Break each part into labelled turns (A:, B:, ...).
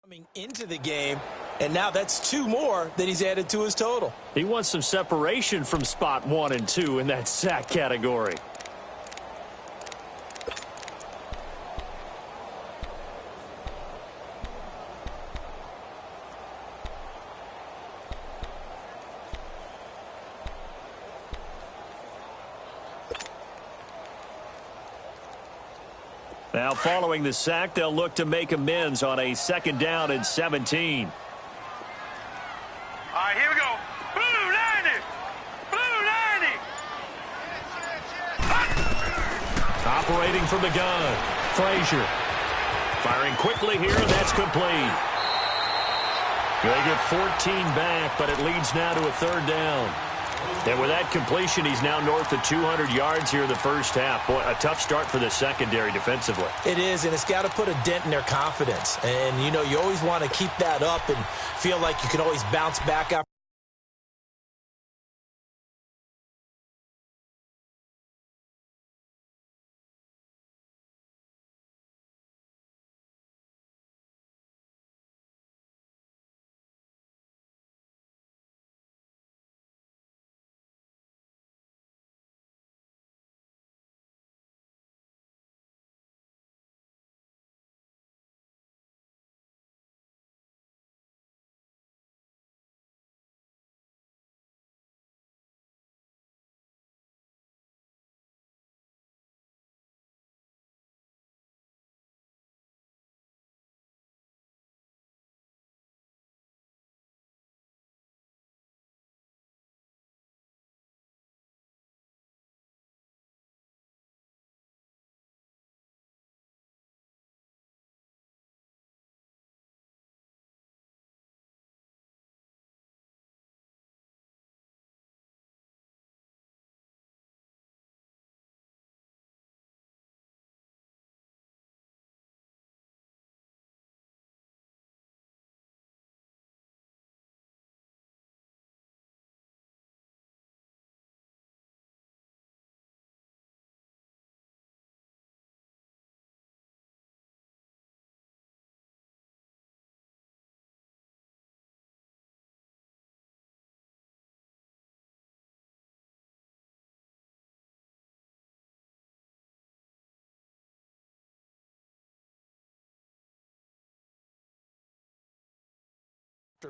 A: Coming into the game, and now that's 2 more that he's added to his total.
B: He wants some separation from spot 1 and 2 in that sack category. Now following the sack, they'll look to make amends on a 2nd down and 17.
C: All right, here we go. Blue 90! Blue 90!
B: Operating from the gun, Frazier. Firing quickly here, and that's complete. They get 14 back, but it leads now to a 3rd down. And with that completion, he's now north of 200 yards here in the first half. Boy, a tough start for the secondary defensively.
A: It is, and it's got to put a dent in their confidence. And, you know, you always want to keep that up and feel like you can always bounce back after.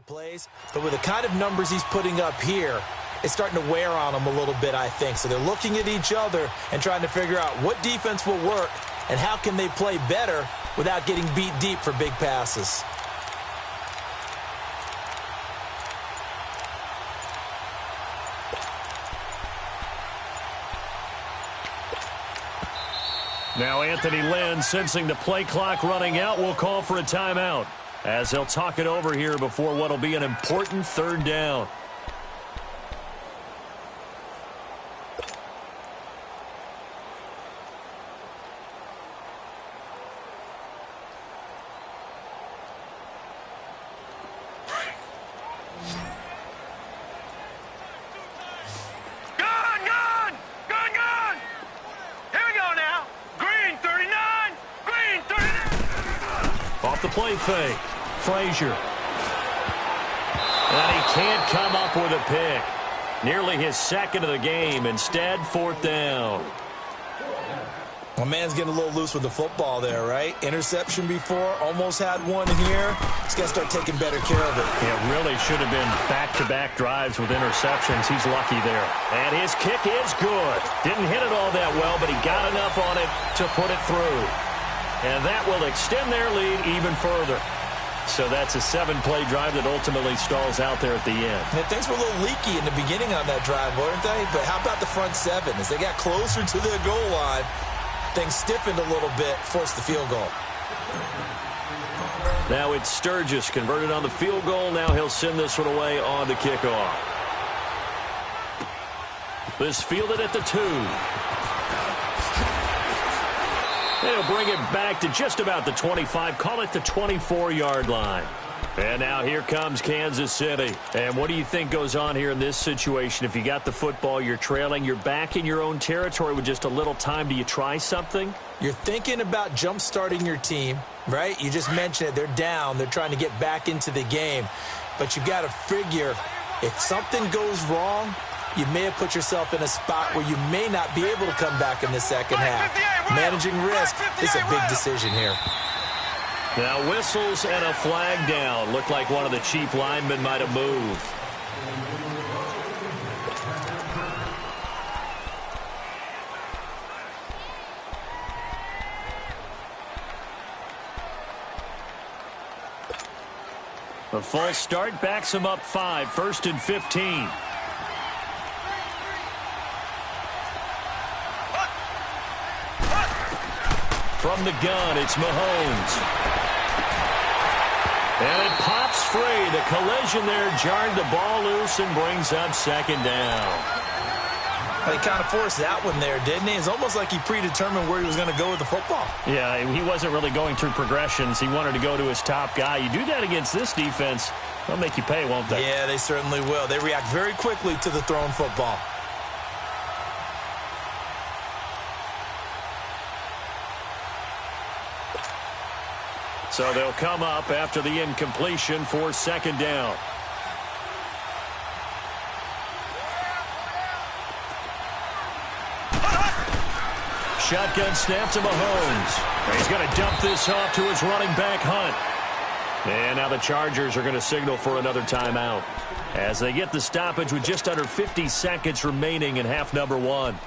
A: Plays, but with the kind of numbers he's putting up here, it's starting to wear on them a little bit, I think. So they're looking at each other and trying to figure out what defense will work and how can they play better without getting beat deep for big passes.
B: Now Anthony Lynn, sensing the play clock running out, will call for a timeout, as he'll talk it over here before what will be an important 3rd down. The play fake. Frazier. And he can't come up with a pick. Nearly his 2nd of the game. Instead, 4th down.
A: My man's getting a little loose with the football there, right? Interception before, almost had one here. He's got to start taking better care of it.
B: Yeah, really should have been back-to-back drives with interceptions. He's lucky there. And his kick is good. Didn't hit it all that well, but he got enough on it to put it through. And that will extend their lead even further. So that's a 7-play drive that ultimately stalls out there at the end.
A: And things were a little leaky in the beginning on that drive, weren't they? But how about the front 7? As they got closer to their goal line, things stiffened a little bit, forced the field goal.
B: Now it's Sturgis converted on the field goal. Now he'll send this one away on the kickoff. This fielded at the 2. They'll bring it back to just about the 25. Call it the 24-yard line. And now here comes Kansas City. And what do you think goes on here in this situation? If you got the football, you're trailing, you're back in your own territory with just a little time. Do you try something?
A: You're thinking about jump-starting your team, right? You just mentioned it. They're down. They're trying to get back into the game. But you've got to figure if something goes wrong, you may have put yourself in a spot where you may not be able to come back in the second half. Managing risk is a big decision here.
B: Now whistles and a flag down. Looked like one of the chief linemen might have moved. A false start backs him up 5, 1st and 15. From the gun, it's Mahomes. And it pops free. The collision there jarred the ball loose and brings up second down.
A: He kind of forced that one there, didn't he? It's almost like he predetermined where he was going to go with the football.
B: Yeah, he wasn't really going through progressions. He wanted to go to his top guy. You do that against this defense, they'll make you pay, won't they?
A: Yeah, they certainly will. They react very quickly to the thrown football.
B: So they'll come up after the incompletion for second down. Shotgun snap to Mahomes. He's going to dump this off to his running back, Hunt. And now the Chargers are going to signal for another timeout as they get the stoppage with just under 50 seconds remaining in half number 1.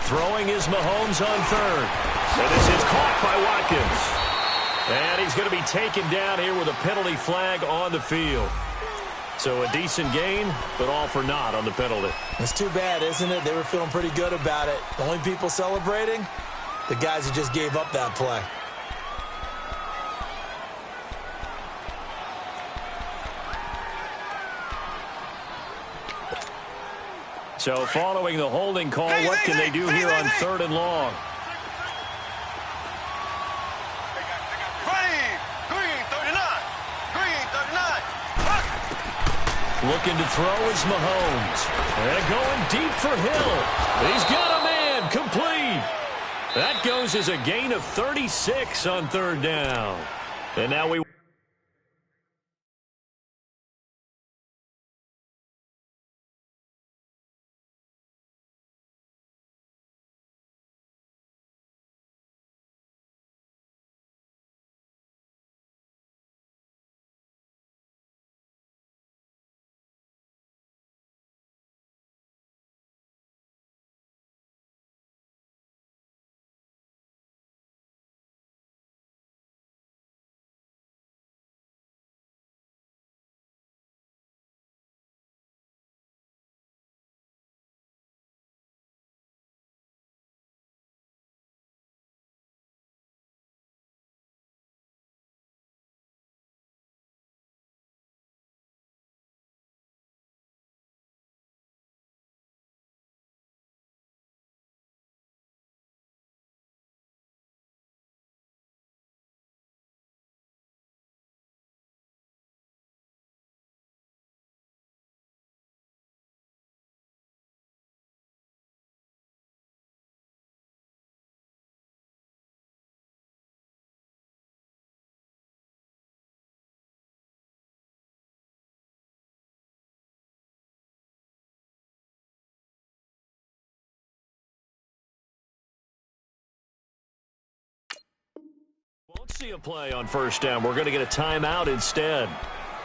B: Throwing is Mahomes on 3rd. And this is caught by Watkins. And he's going to be taken down here with a penalty flag on the field. So a decent gain, but all for naught on the penalty.
A: It's too bad, isn't it? They were feeling pretty good about it. The only people celebrating, the guys who just gave up that play.
B: So following the holding call, what can they do here on 3rd and long?
C: Green 39.
B: Looking to throw is Mahomes. And going deep for Hill. He's got a man, complete. That goes as a gain of 36 on 3rd down. And now we... Won't see a play on 1st down. We're going to get a timeout instead,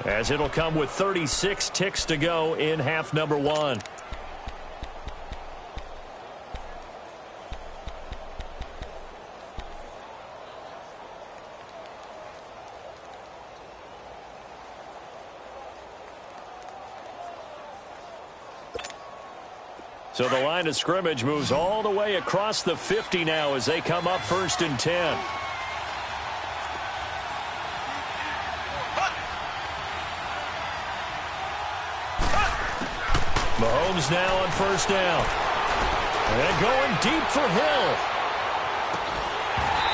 B: as it'll come with 36 ticks to go in half number 1. So the line of scrimmage moves all the way across the 50 now as they come up 1st and 10. Mahomes now on 1st down. And going deep for Hill.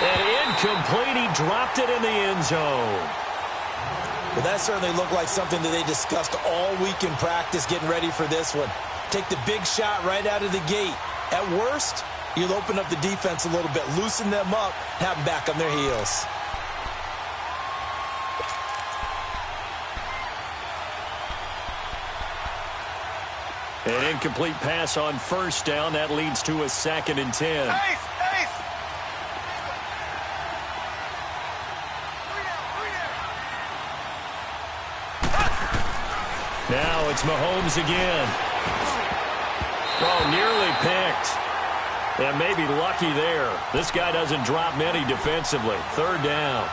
B: And incomplete. He dropped it in the end zone.
A: Well, that certainly looked like something that they discussed all week in practice getting ready for this one. Take the big shot right out of the gate. At worst, you'll open up the defense a little bit, loosen them up, have them back on their heels.
B: An incomplete pass on 1st down. That leads to a 2nd and 10. Now it's Mahomes again. Oh, nearly picked. And maybe lucky there. This guy doesn't drop many defensively. 3rd down.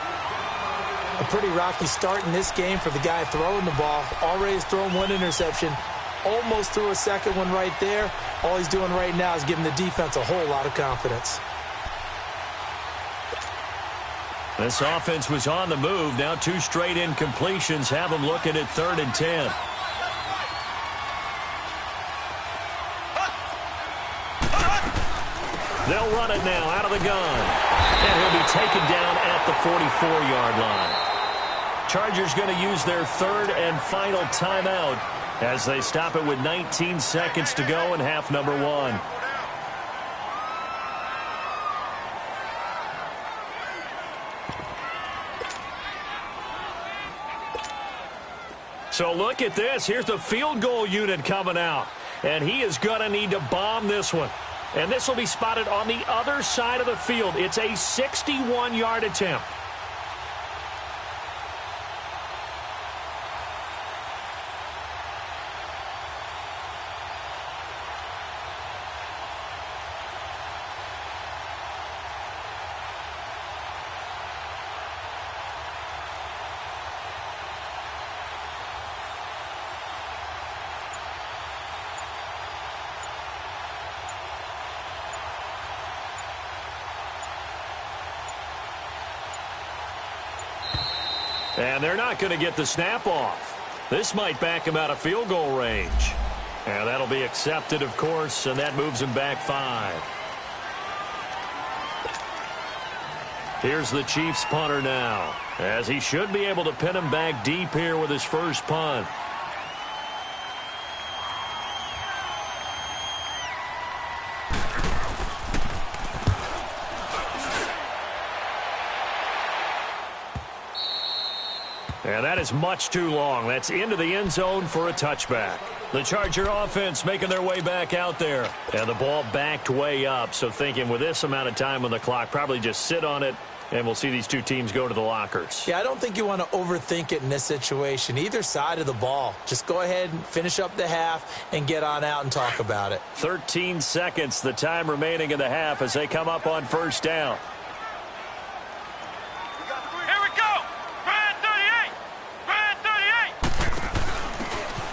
A: A pretty rocky start in this game for the guy throwing the ball. Already has thrown 1 interception. Almost threw a 2nd one right there. All he's doing right now is giving the defense a whole lot of confidence.
B: This offense was on the move. Now 2 straight incompletions have them looking at 3rd and 10. They'll run it now out of the gun. And he'll be taken down at the 44-yard line. Chargers going to use their 3rd and final timeout as they stop it with 19 seconds to go in half number 1. So look at this. Here's the field goal unit coming out. And he is going to need to bomb this one. And this will be spotted on the other side of the field. It's a 61-yard attempt. And they're not going to get the snap off. This might back him out of field goal range. And that'll be accepted, of course, and that moves him back 5. Here's the Chiefs punter now, as he should be able to pin him back deep here with his first punt. And that is much too long. That's into the end zone for a touchback. The Charger offense making their way back out there. And the ball backed way up. So thinking with this amount of time on the clock, probably just sit on it, and we'll see these 2 teams go to the lockers.
A: Yeah, I don't think you want to overthink it in this situation. Either side of the ball. Just go ahead and finish up the half and get on out and talk about it.
B: 13 seconds, the time remaining in the half as they come up on 1st down.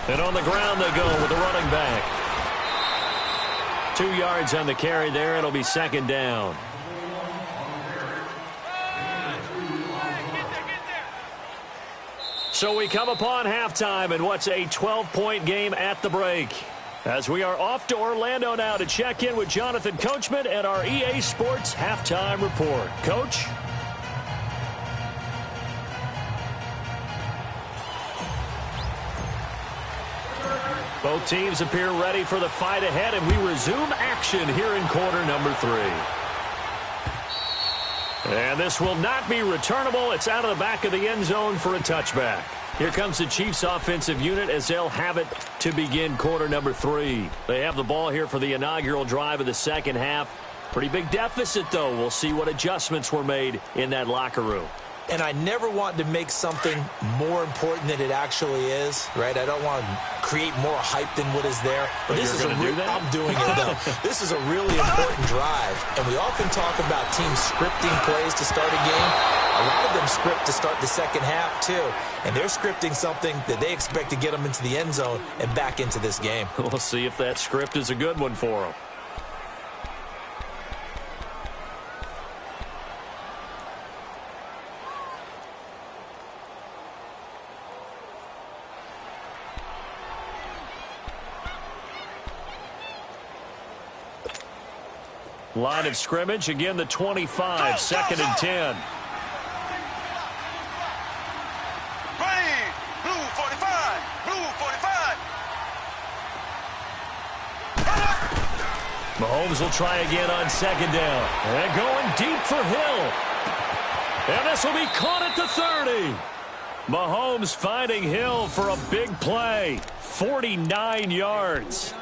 B: And on the ground they go with the running back. 2 yards on the carry there. It'll be 2nd down. So we come upon halftime in what's a 12-point game at the break. As we are off to Orlando now to check in with Jonathan Coachman and our EA Sports Halftime Report. Coach? Both teams appear ready for the fight ahead, and we resume action here in quarter number 3. And this will not be returnable. It's out of the back of the end zone for a touchback. Here comes the Chiefs offensive unit as they'll have it to begin quarter number 3. They have the ball here for the inaugural drive of the second half. Pretty big deficit, though. We'll see what adjustments were made in that locker room.
A: And I never want to make something more important than it actually is, right? I don't want to create more hype than what is there. But this is I'm doing it, though. This is a really important drive, and we often talk about teams scripting plays to start a game. A lot of them script to start the second half, too, and they're scripting something that they expect to get them into the end zone and back into this game.
B: We'll see if that script is a good one for them. Line of scrimmage, again the 25, second and 10.
C: Blue 45, blue 45.
B: Mahomes will try again on second down. And going deep for Hill. And this will be caught at the 30. Mahomes finding Hill for a big play. 49 yards.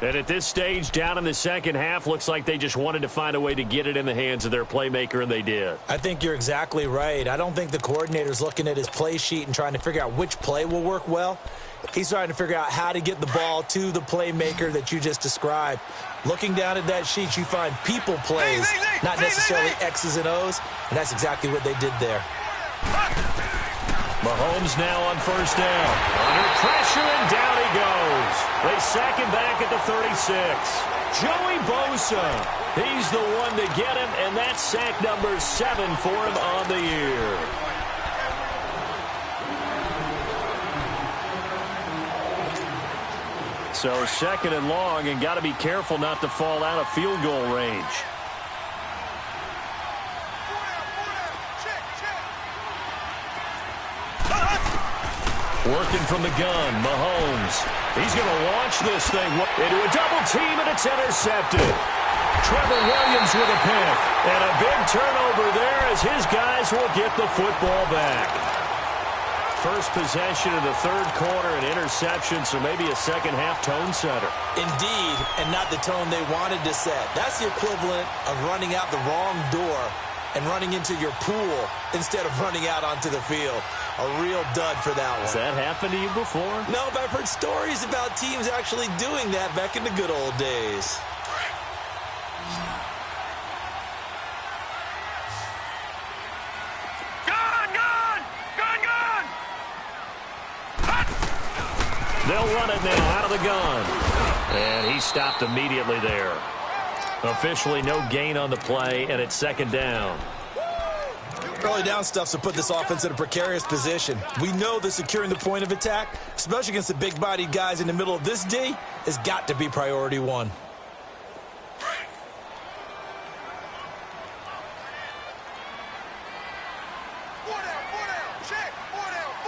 B: And at this stage, down in the second half, looks like they just wanted to find a way to get it in the hands of their playmaker, and they did.
A: I think you're exactly right. I don't think the coordinator's looking at his play sheet and trying to figure out which play will work well. He's trying to figure out how to get the ball to the playmaker that you just described. Looking down at that sheet, you find people plays, not necessarily X's and O's, and that's exactly what they did there.
B: Mahomes now on first down. Under pressure, and down he goes. They sack him back at the 36. Joey Bosa, he's the one to get him, and that's sack number 7 for him on the year. So second and long, and got to be careful not to fall out of field goal range. Working from the gun, Mahomes. He's going to launch this thing into a double team, and it's intercepted. Trevor Williams with a pick. And a big turnover there as his guys will get the football back. First possession of the third quarter, an interception, so maybe a second-half tone setter.
A: Indeed, and not the tone they wanted to set. That's the equivalent of running out the wrong door and running into your pool instead of running out onto the field. A real dud for that one.
B: Has that happened to you before?
A: No, but I've heard stories about teams actually doing that back in the good old days.
C: Gun!
B: They'll run it now out of the gun. And he stopped immediately there. Officially no gain on the play, and it's second down.
A: Early down stuff's to put this offense in a precarious position. We know that securing the point of attack, especially against the big-bodied guys in the middle of this D, has got to be priority one.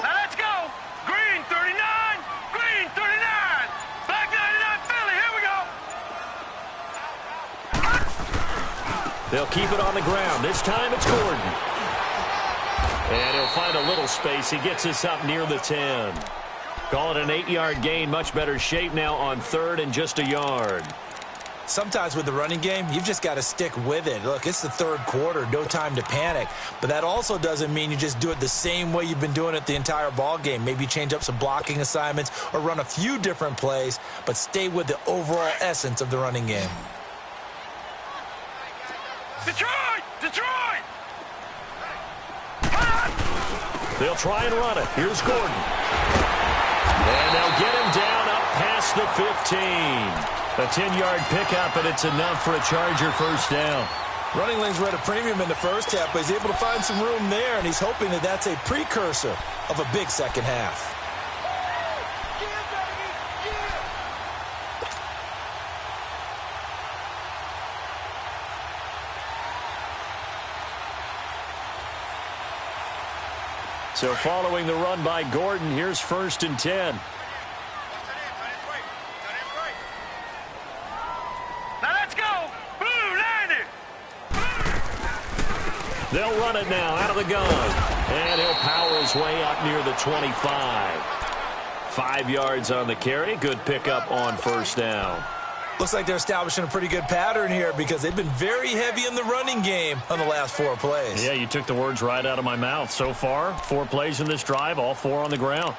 C: Now let's go. Green 39. Green 39. Black 99 Philly. Here we go.
B: They'll keep it on the ground. This time it's Gordon. And he'll find a little space. He gets us up near the 10. Call it an 8-yard gain. Much better shape now on third and just a yard.
A: Sometimes with the running game, you've just got to stick with it. Look, it's the third quarter, no time to panic. But that also doesn't mean you just do it the same way you've been doing it the entire ball game. Maybe change up some blocking assignments or run a few different plays, but stay with the overall essence of the running game.
C: Detroit!
B: They'll try and run it. Here's Gordon. And they'll get him down up past the 15. A 10-yard pickup, and it's enough for a Charger first down.
A: Running lanes were at a premium in the first half, but he's able to find some room there, and he's hoping that that's a precursor of a big second half.
B: So following the run by Gordon, here's first and 10.
C: Now let's go. Blue 90.
B: They'll run it now out of the gun. And he'll power his way up near the 25. 5 yards on the carry. Good pickup on first down.
A: Looks like they're establishing a pretty good pattern here because they've been very heavy in the running game on the last 4 plays.
B: Yeah, you took the words right out of my mouth. So far, 4 plays in this drive, all 4 on the ground.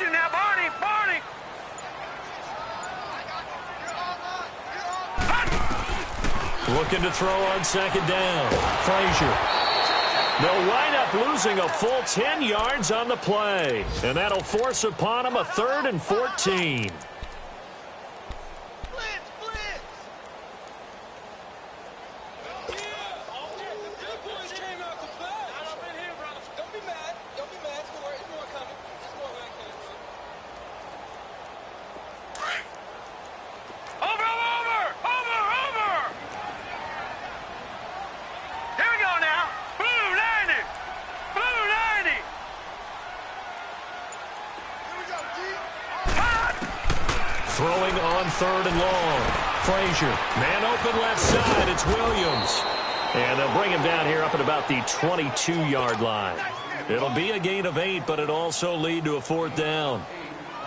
C: you now, Barney. Barney.
B: Looking to throw on second down. Frazier. They'll wind up losing a full 10 yards on the play. And that'll force upon them a 3rd and 14. Throwing on 3rd and long. Frazier. Man open left side. It's Williams. And they'll bring him down here up at about the 22-yard line. It'll be a gain of 8, but it'll also lead to a 4th down.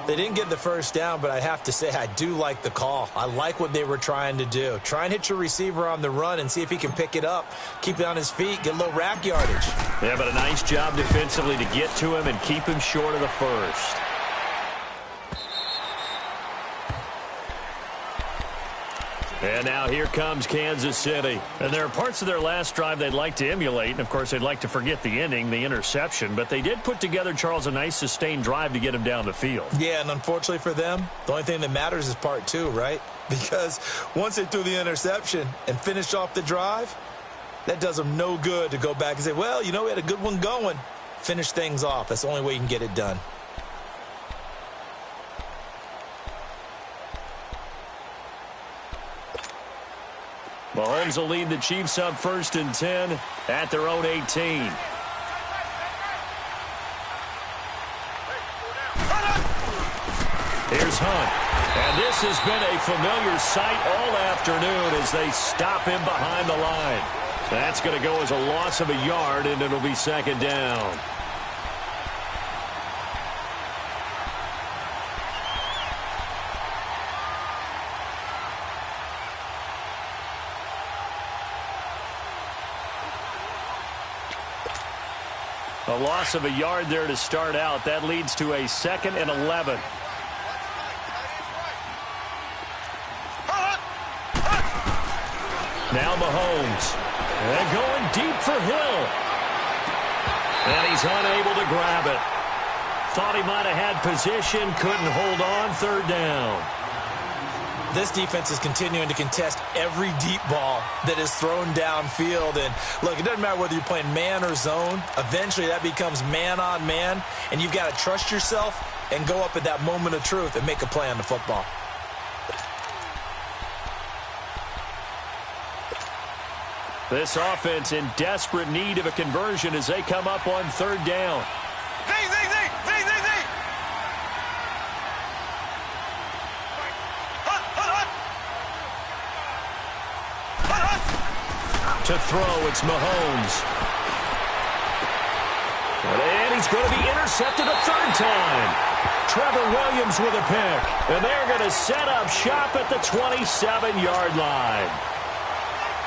A: They didn't get the first down, but I have to say I do like the call. I like what they were trying to do. Try and hit your receiver on the run and see if he can pick it up, keep it on his feet, get a little rack yardage.
B: Yeah, but a nice job defensively to get to him and keep him short of the first. And now here comes Kansas City. And there are parts of their last drive they'd like to emulate. And, of course, they'd like to forget the ending, the interception. But they did put together, Charles, a nice sustained drive to get him down the field.
A: Yeah, and unfortunately for them, the only thing that matters is part 2, right? Because once they threw the interception and finished off the drive, that does them no good to go back and say, well, you know, we had a good one going. Finish things off. That's the only way you can get it done.
B: Mahomes will lead the Chiefs up 1st and 10 at their own 18. Here's Hunt. And this has been a familiar sight all afternoon as they stop him behind the line. That's going to go as a loss of a yard, and it'll be 2nd down. A loss of a yard there to start out. That leads to a 2nd and 11. Now Mahomes. And going deep for Hill. And he's unable to grab it. Thought he might have had position. Couldn't hold on. 3rd down.
A: This defense is continuing to contest every deep ball that is thrown downfield. And, look, it doesn't matter whether you're playing man or zone. Eventually, that becomes man-on-man, and you've got to trust yourself and go up at that moment of truth and make a play on the football.
B: This offense in desperate need of a conversion as they come up on 3rd down. To throw, it's Mahomes. And he's going to be intercepted a 3rd time. Trevor Williams with a pick. And they're going to set up shop at the 27-yard line.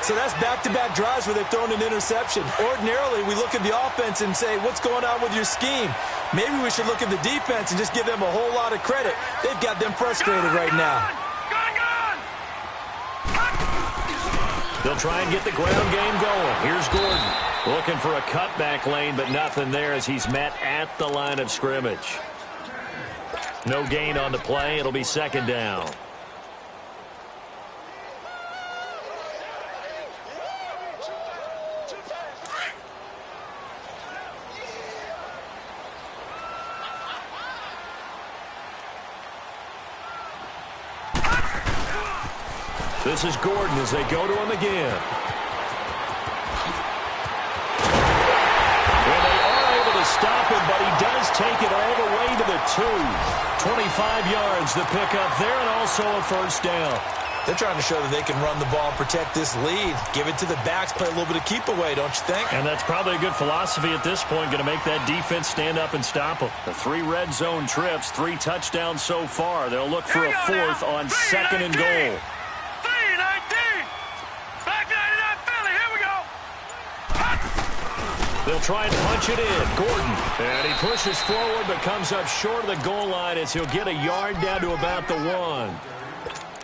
A: So that's back-to-back drives where they've thrown an interception. Ordinarily, we look at the offense and say, what's going on with your scheme? Maybe we should look at the defense and just give them a whole lot of credit. They've got them frustrated right now.
B: They'll try and get the ground game going. Here's Gordon. Looking for a cutback lane, but nothing there as he's met at the line of scrimmage. No gain on the play. It'll be 2nd down. This is Gordon as they go to him again. And they are able to stop him, but he does take it all the way to the 2. 25 yards the pickup there, and also a 1st down.
A: They're trying to show that they can run the ball and protect this lead. Give it to the backs, play a little bit of keep away, don't you think?
B: And that's probably a good philosophy at this point, going to make that defense stand up and stop them. The 3 red zone trips, 3 touchdowns so far. They'll look for a 4th on 2nd and goal. They'll try and punch it in. Gordon. And he pushes forward but comes up short of the goal line as he'll get a yard down to about the 1.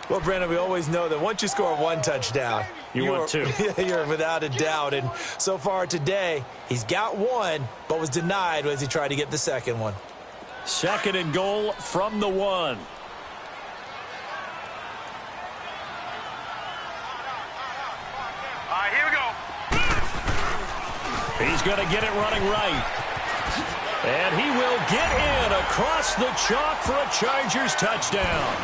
A: Well, Brandon, we always know that once you score one touchdown,
B: you want two.
A: You're without a doubt. And so far today, he's got one, but was denied as he tried to get the second one.
B: 2nd and goal from the 1.
C: All right, here we go.
B: He's going to get it running right. And he will get in across the chalk for a Chargers touchdown.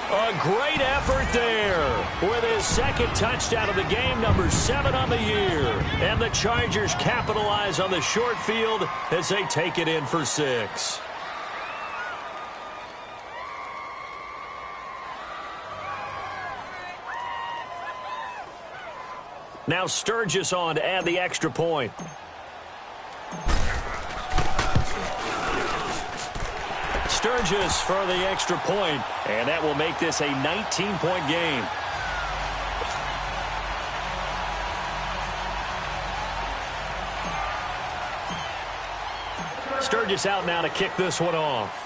B: A great effort there with his 2nd touchdown of the game, number 7 on the year. And the Chargers capitalize on the short field as they take it in for 6. Now Sturgis on to add the extra point. Sturgis for the extra point, and that will make this a 19-point game. Sturgis out now to kick this one off.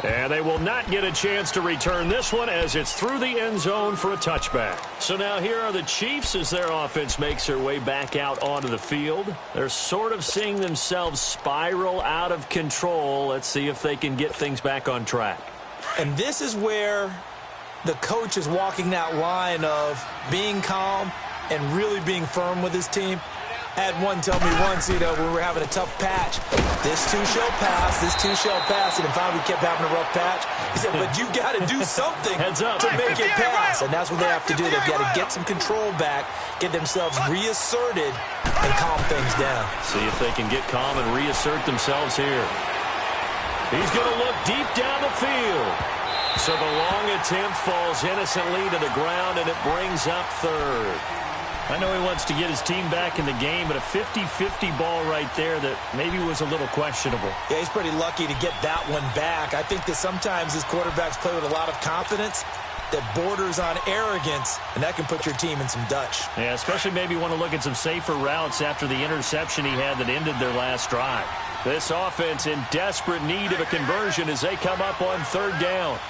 B: And they will not get a chance to return this one as it's through the end zone for a touchback. So now here are the Chiefs as their offense makes their way back out onto the field. They're sort of seeing themselves spiral out of control. Let's see if they can get things back on track.
A: And this is where the coach is walking that line of being calm and really being firm with his team. I had one tell me once, when we were having a tough patch, this too shall pass, this too shall pass, and finally we kept having a rough patch. He said, but you got to do something to make it pass, and that's what they have to do. They've got to get some control back, get themselves reasserted, and calm things down.
B: See if they can get calm and reassert themselves here. He's going to look deep down the field. So the long attempt falls innocently to the ground, and it brings up 3rd. I know he wants to get his team back in the game, but a 50-50 ball right there that maybe was a little questionable.
A: Yeah, he's pretty lucky to get that one back. I think that sometimes his quarterbacks play with a lot of confidence that borders on arrogance, and that can put your team in some Dutch.
B: Yeah, especially maybe want to look at some safer routes after the interception he had that ended their last drive. This offense in desperate need of a conversion as they come up on 3rd down.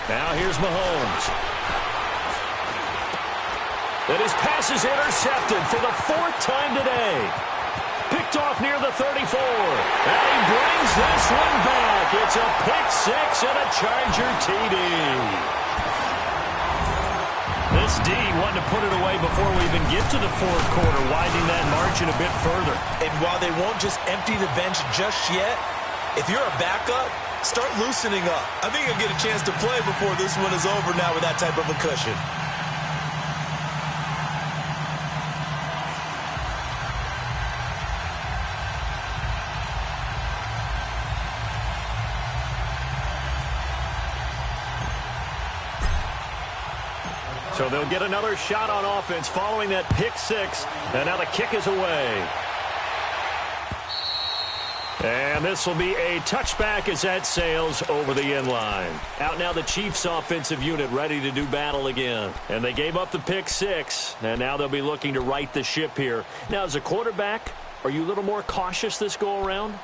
B: Now here's Mahomes. And his pass is intercepted for the 4th time today. Picked off near the 34. And he brings this one back. It's a pick 6 and a Charger TD. This D wanted to put it away before we even get to the 4th quarter, widening that margin a bit further.
A: And while they won't just empty the bench just yet, if you're a backup, start loosening up. I think you'll get a chance to play before this one is over now with that type of a cushion.
B: So they'll get another shot on offense following that pick 6. And now the kick is away. And this will be a touchback as that sails over the end line. Out now the Chiefs offensive unit ready to do battle again. And they gave up the pick 6. And now they'll be looking to right the ship here. Now as a quarterback, are you a little more cautious this go around?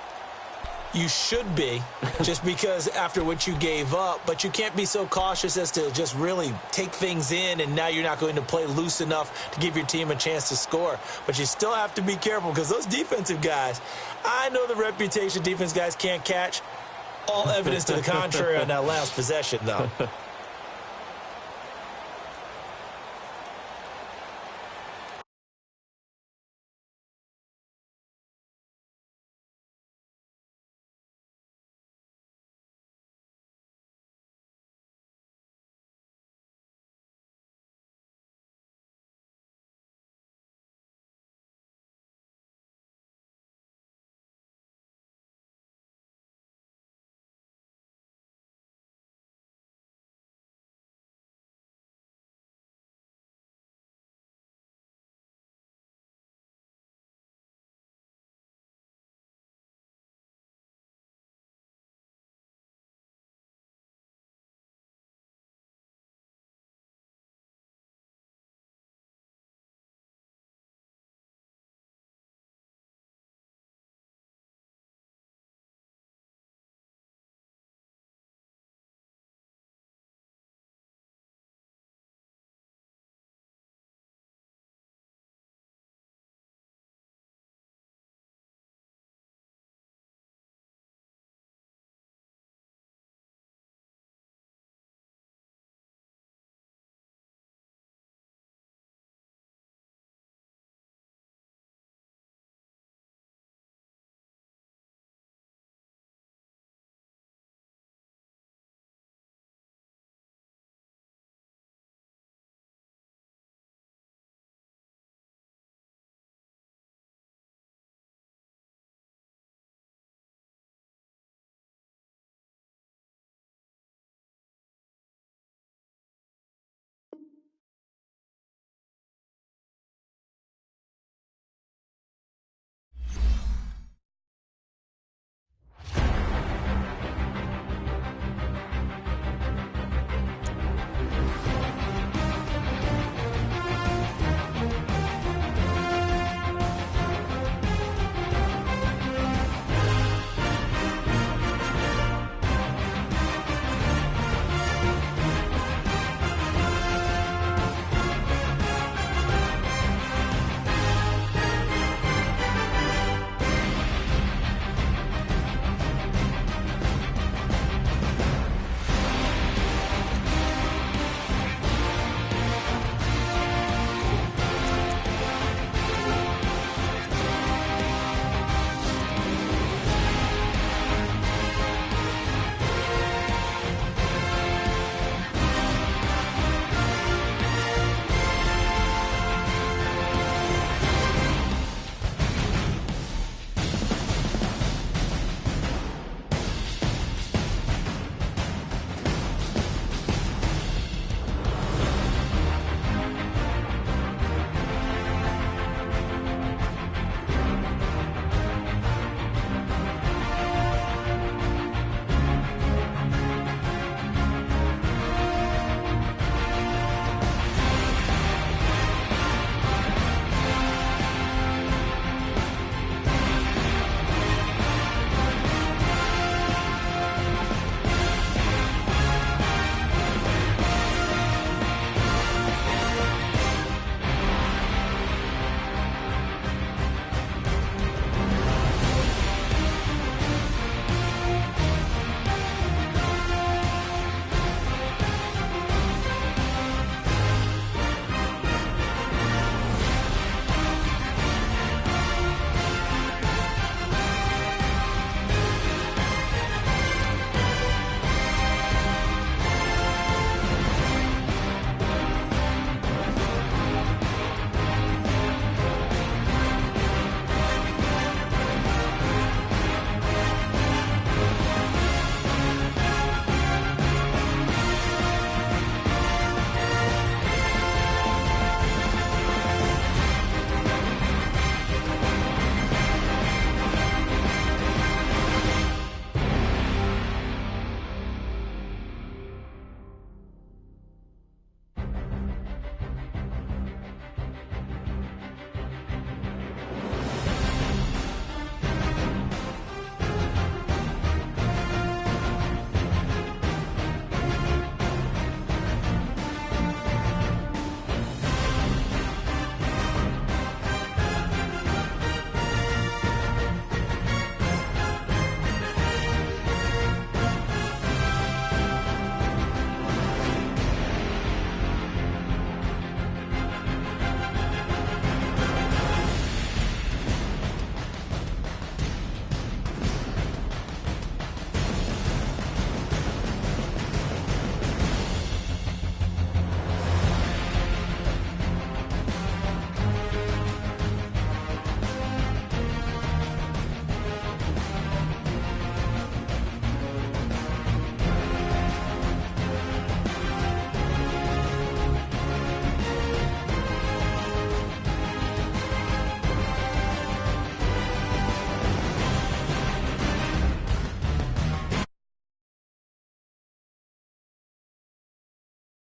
A: You should be, just because after what you gave up, but you can't be so cautious as to just really take things in, and now you're not going to play loose enough to give your team a chance to score. But you still have to be careful because those defensive guys, I know the reputation defense guys can't catch. All evidence to the contrary on that last possession, though.